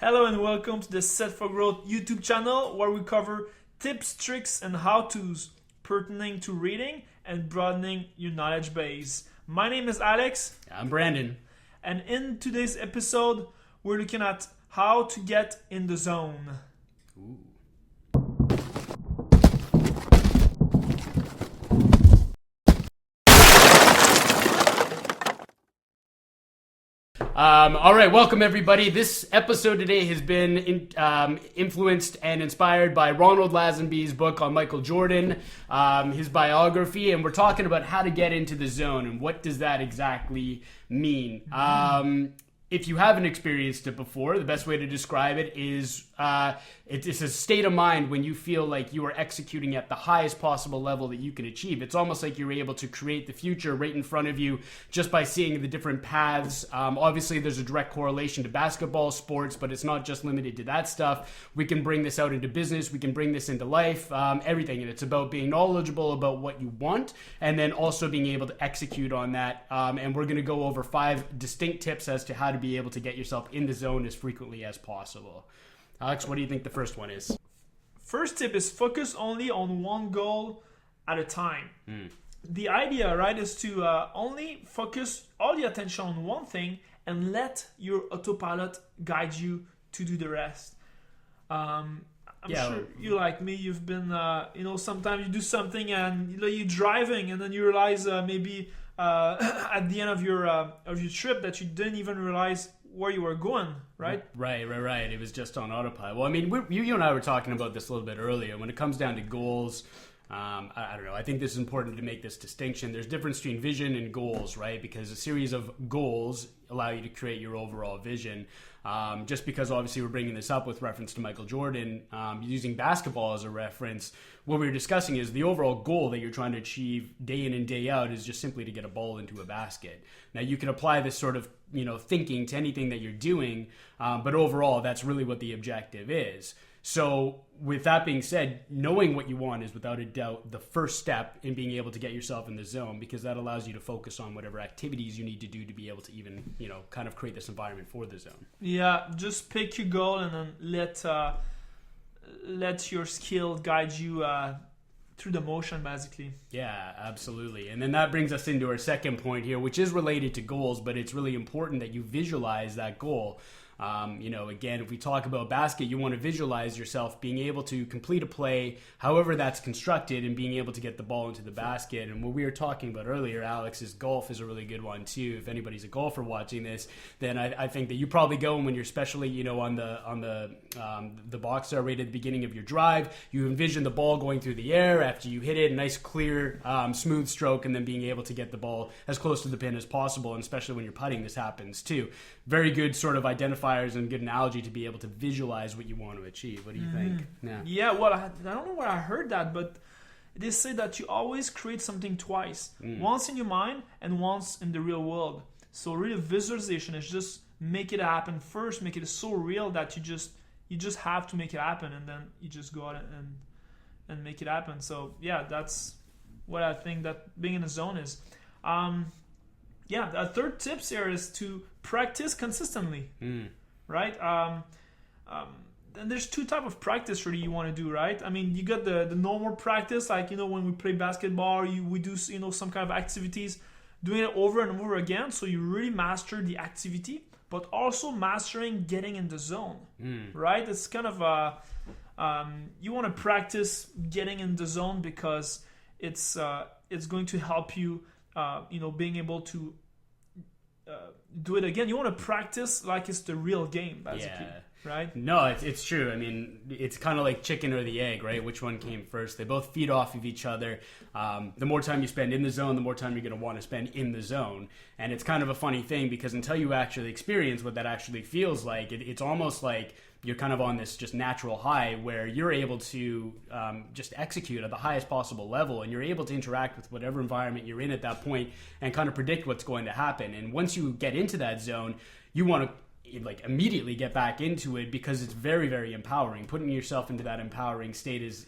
Hello and welcome to the Set for Growth YouTube channel where we cover tips, tricks, and how-tos pertaining to reading and broadening your knowledge base. My name is Alex. I'm Brandon. And in today's episode, we're looking at how to get in the zone. Ooh. All right, welcome everybody. This episode today has been influenced and inspired by Ronald Lazenby's book on Michael Jordan, his biography, and we're talking about how to get into the zone and what does that exactly mean. If you haven't experienced it before, the best way to describe it is it's a state of mind when you feel like you are executing at the highest possible level that you can achieve. It's almost like you're able to create the future right in front of you just by seeing the different paths. Obviously, there's a direct correlation to basketball, sports, but it's not just limited to that stuff. We can bring this out into business. We can bring this into life, everything. And it's about being knowledgeable about what you want and then also being able to execute on that. And we're going to go over 5 distinct tips as to how to be able to get yourself in the zone as frequently as possible. Alex, what do you think the first one is? First tip is focus only on one goal at a time. The idea, right, is to only focus all the attention on one thing and let your autopilot guide you to do the rest. I'm sure you like me. You've been, sometimes you do something and you're driving and then you realize maybe at the end of your trip that you didn't even realize where you were going, right? Right. It was just on autopilot. Well, I mean, you and I were talking about this a little bit earlier. When it comes down to goals, I don't know. I think this is important to make this distinction. There's difference between vision and goals, right? Because a series of goals allow you to create your overall vision. Just because obviously we're bringing this up with reference to Michael Jordan, using basketball as a reference, what we were discussing is the overall goal that you're trying to achieve day in and day out is just simply to get a ball into a basket. Now you can apply this sort of thinking to anything that you're doing, but overall that's really what the objective is. So with that being said, knowing what you want is without a doubt the first step in being able to get yourself in the zone, because that allows you to focus on whatever activities you need to do to be able to even, kind of create this environment for the zone. Yeah, just pick your goal and then let your skill guide you through the motion, basically. Yeah, absolutely. And then that brings us into our second point here, which is related to goals, but it's really important that you visualize that goal. Again, if we talk about basket, you want to visualize yourself being able to complete a play, however that's constructed, and being able to get the ball into the basket. And what we were talking about earlier, Alex, is golf is a really good one too. If anybody's a golfer watching this, then I think that you probably go when you're especially, on the box there right at the beginning of your drive, you envision the ball going through the air after you hit it, a nice clear, smooth stroke, and then being able to get the ball as close to the pin as possible. And especially when you're putting, this happens too. Very good sort of identifiers and good analogy to be able to visualize what you want to achieve. What do you think? Yeah, well, I don't know where I heard that, but they say that you always create something twice. Once in your mind and once in the real world. So really visualization is just make it happen first, make it so real that you just have to make it happen, and then you just go out and make it happen. So yeah, that's what I think that being in the zone is. The third tips here is to practice consistently, right? And there's 2 types of practice really you want to do, right? I mean, you got the normal practice, like, when we play basketball, we do, some kind of activities, doing it over and over again, so you really master the activity, but also mastering getting in the zone, right? It's kind of you want to practice getting in the zone because it's going to help you, being able to do it again. You want to practice like it's the real game, basically. Yeah. Right? No, it's true. I mean, it's kind of like chicken or the egg, right? Which one came first? They both feed off of each other. The more time you spend in the zone, the more time you're going to want to spend in the zone. And it's kind of a funny thing because until you actually experience what that actually feels like, it's almost like you're kind of on this just natural high where you're able to just execute at the highest possible level, and you're able to interact with whatever environment you're in at that point and kind of predict what's going to happen. And once you get into that zone, you want to immediately get back into it because it's very, very empowering. Putting yourself into that empowering state is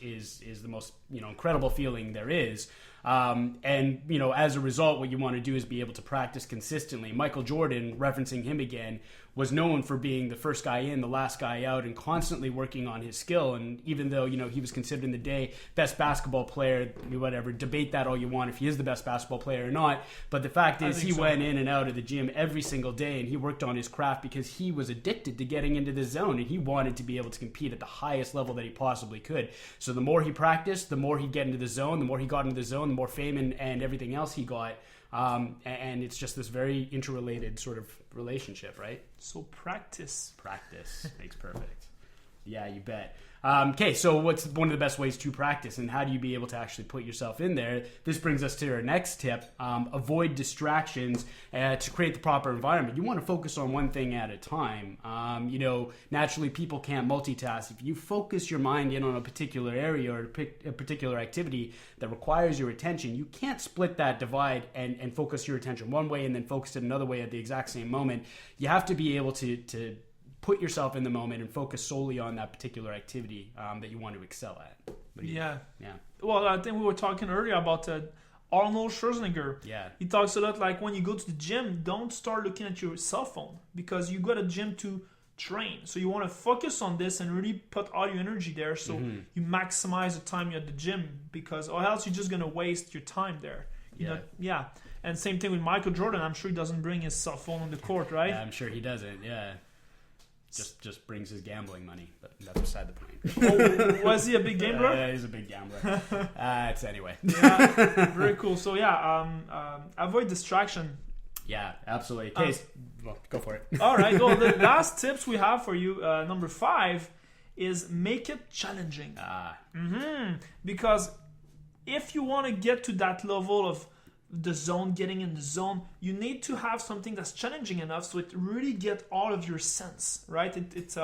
the most incredible feeling there is. And, you know, as a result, what you want to do is be able to practice consistently. Michael Jordan, referencing him again, was known for being the first guy in, the last guy out, and constantly working on his skill. And even though, he was considered in the day best basketball player, whatever, debate that all you want if he is the best basketball player or not. But the fact is he went in and out of the gym every single day, and he worked on his craft because he was addicted to getting into the zone, and he wanted to be able to compete at the highest level that he possibly could. So the more he practiced, the more he'd get into the zone. The more he got into the zone, the more fame and everything else he got. And it's just this very interrelated sort of relationship, right? So practice makes perfect. Yeah, you bet. Okay, so what's one of the best ways to practice, and how do you be able to actually put yourself in there? This brings us to our next tip. Avoid distractions to create the proper environment. You want to focus on one thing at a time. Naturally people can't multitask. If you focus your mind in on a particular area or a particular activity that requires your attention, you can't split that divide and focus your attention one way and then focus it another way at the exact same moment. You have to be able to put yourself in the moment and focus solely on that particular activity that you want to excel at. Yeah. Yeah. Well, I think we were talking earlier about Arnold Schwarzenegger. Yeah. He talks a lot like when you go to the gym, don't start looking at your cell phone because you got a gym to train. So you want to focus on this and really put all your energy there so you maximize the time you're at the gym, because or else you're just going to waste your time there. Yeah. And same thing with Michael Jordan. I'm sure he doesn't bring his cell phone on the court, right? Yeah, I'm sure he doesn't. Yeah. Just brings his gambling money, but that's beside the point. Was he a big gambler? Yeah, he's a big gambler. It's anyway. Yeah, very cool. So avoid distraction. Yeah, absolutely. Case, well, go for it. All right. Well, the last tips we have for you, number 5, is make it challenging. Because if you want to get to that level of the zone, getting in the zone, you need to have something that's challenging enough so it really get all of your sense, right? It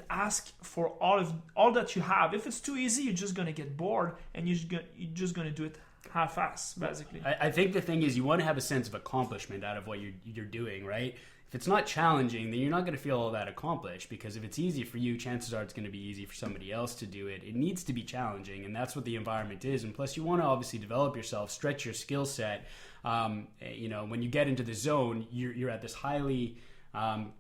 asks for all that you have. If it's too easy, you're just gonna get bored and you're just gonna do it half-ass, basically. I think the thing is you want to have a sense of accomplishment out of what you're doing, right? If it's not challenging, then you're not going to feel all that accomplished, because if it's easy for you, chances are it's going to be easy for somebody else to do it. It needs to be challenging, and that's what the environment is. And plus, you want to obviously develop yourself, stretch your skill set. When you get into the zone, you're at this highly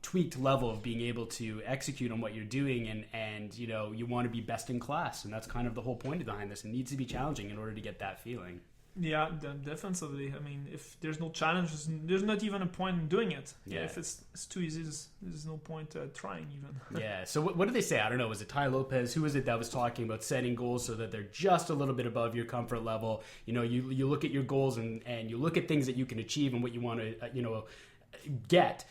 tweaked level of being able to execute on what you're doing, and you want to be best in class, and that's kind of the whole point behind this. It needs to be challenging in order to get that feeling. Yeah, defensively. I mean, if there's no challenge, there's not even a point in doing it. Yeah. If it's too easy, there's no point trying even. Yeah. So what did they say? I don't know. Was it Ty Lopez? Who was it that was talking about setting goals so that they're just a little bit above your comfort level? You look at your goals and you look at things that you can achieve and what you want to get.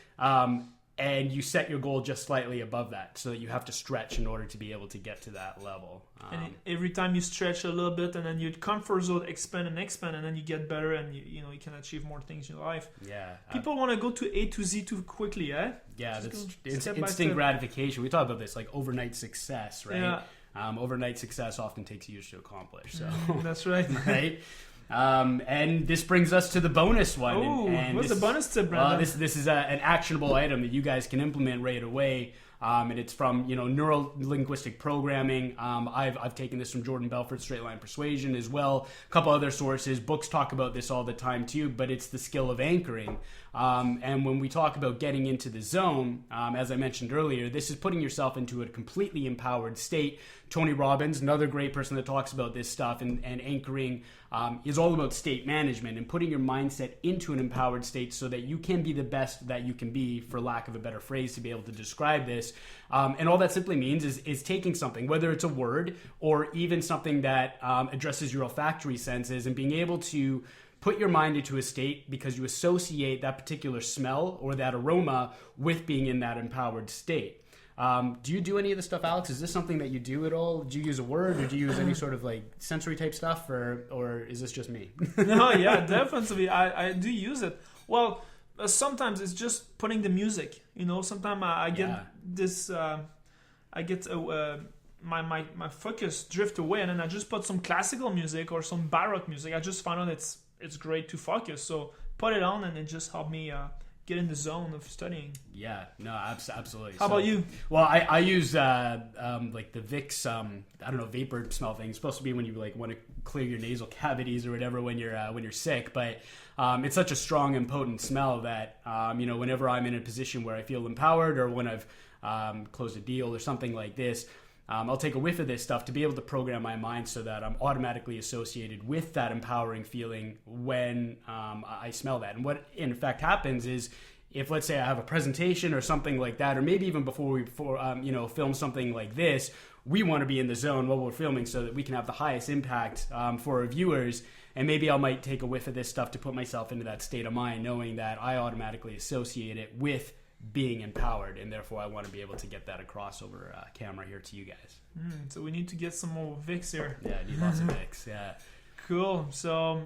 And you set your goal just slightly above that, so that you have to stretch in order to be able to get to that level. And every time you stretch a little bit, and then your comfort zone expand, and then you get better, and you can achieve more things in your life. Yeah. People want to go to A to Z too quickly, eh? Yeah, it's instant gratification. We talk about this like overnight success, right? Yeah. Overnight success often takes years to accomplish. So that's right. Right. And this brings us to the bonus one. Oh, what's the bonus tip, Brandon? Brandon? This is an actionable item that you guys can implement right away. And it's from neuro-linguistic programming. I've taken this from Jordan Belfort's Straight Line Persuasion as well. A couple other sources. Books talk about this all the time too, but it's the skill of anchoring. And when we talk about getting into the zone, as I mentioned earlier, this is putting yourself into a completely empowered state. Tony Robbins, another great person that talks about this stuff, and anchoring is all about state management and putting your mindset into an empowered state so that you can be the best that you can be, for lack of a better phrase to be able to describe this. And all that simply means is taking something, whether it's a word or even something that addresses your olfactory senses, and being able to put your mind into a state because you associate that particular smell or that aroma with being in that empowered state. Do you do any of this stuff, Alex? Is this something that you do at all? Do you use a word, or do you use any sort of like sensory type stuff, or is this just me? No, yeah, definitely. I do use it. Well, sometimes it's just putting the music. Sometimes I get this. I get my focus drift away, and then I just put some classical music or some baroque music. I just find out it's great to focus. So put it on, and it just helped me get in the zone of studying. Yeah, no, absolutely. How about you? Well, I use like the Vicks, I don't know, vapor smell thing. It's supposed to be when you like want to clear your nasal cavities or whatever when you're sick. But it's such a strong and potent smell that whenever I'm in a position where I feel empowered, or when I've closed a deal or something like this, I'll take a whiff of this stuff to be able to program my mind so that I'm automatically associated with that empowering feeling when I smell that. And what in fact happens is, if let's say I have a presentation or something like that, or maybe even before we film something like this, we want to be in the zone while we're filming so that we can have the highest impact for our viewers. And maybe I might take a whiff of this stuff to put myself into that state of mind, knowing that I automatically associate it with being empowered, and therefore I want to be able to get that across over camera here to you guys. So we need to get some more Vicks here. Yeah, I need lots of Vicks. Yeah. Cool. So,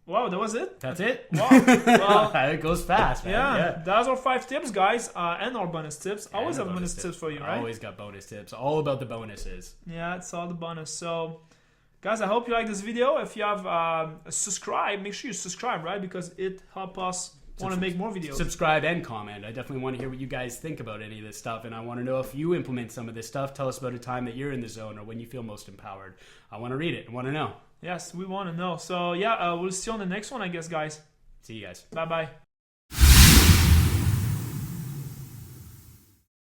wow, that was it. That's it. Wow. Well, it goes fast, man. Yeah, that's our 5 tips, guys, and our bonus tips. I always And have bonus tips for you, right? I always got bonus tips. All about the bonuses. Yeah, it's all the bonus. So, guys, I hope you like this video. If you have subscribed, make sure you subscribe, right? Because it helps us want to make more videos. Subscribe and comment. I definitely want to hear what you guys think about any of this stuff, and I want to know if you implement some of this stuff. Tell us about a time that you're in the zone or when you feel most empowered. I want to read it. I want to know. Yes, we want to know. So yeah, we'll see you on the next one, I guess, guys. See you guys. Bye-bye.